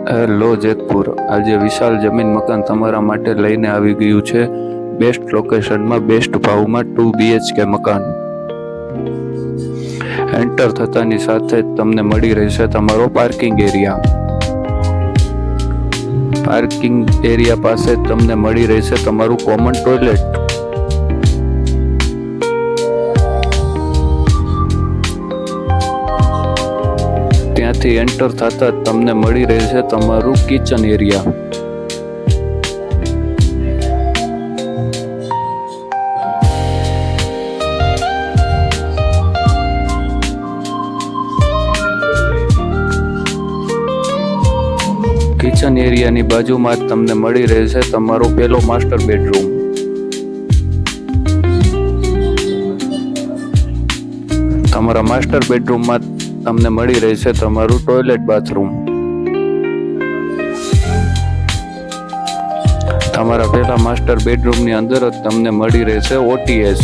Hello Jetpur, આજે વિશાળ જમીન મકાન તમારા માટે લઈને આવી ગયું છે. બેસ્ટ લોકેશનમાં બેસ્ટ ભાવમાં 2 BHK મકાન. એન્ટર થતાની સાથે જ તમને મળી રહેશે તમારો પાર્કિંગ એરિયા. પાર્કિંગ એરિયા પાસે જ તમને મળી રહેશે તમારું કોમન ટોયલેટ. ત્યાંથી એન્ટર થતા જ તમને મળી રહેશે તમારું કિચન એરિયા. કિચન એરિયાની બાજુમાં જ તમને મળી રહેશે તમારો પહેલો માસ્ટર બેડરૂમ. તમારા માસ્ટર બેડરૂમમાં તમને મળી રહેશે તમારું ટોયલેટ બાથરૂમ. તમારા પહેલા માસ્ટર બેડરૂમની અંદર જ તમને મળી રહેશે OTS.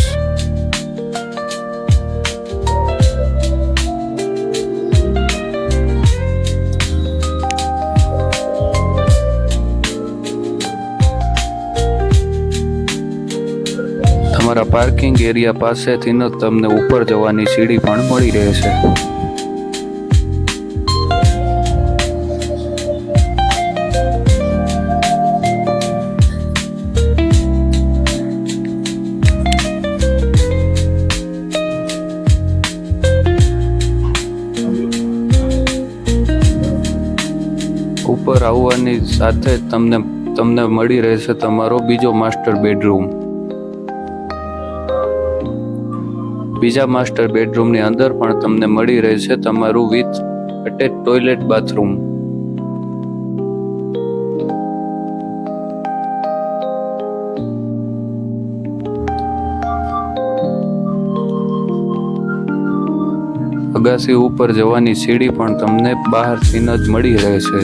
તમારા પાર્કિંગ એરિયા પાસેથી જ તમને ઉપર જવાની સીડી પણ મળી રહેશે. ઉપર આવવાની સાથે જ તમને મળી રહેશે તમારો બીજો માસ્ટર બેડરૂમ. બીજા માસ્ટર બેડરૂમની અંદર પણ તમને મળી રહેશે તમારું વિથ અટેચ ટોયલેટ બાથરૂમ. અગાસી ઉપર જવાની સીડી પણ તમને બહારથી જ મળી રહેશે.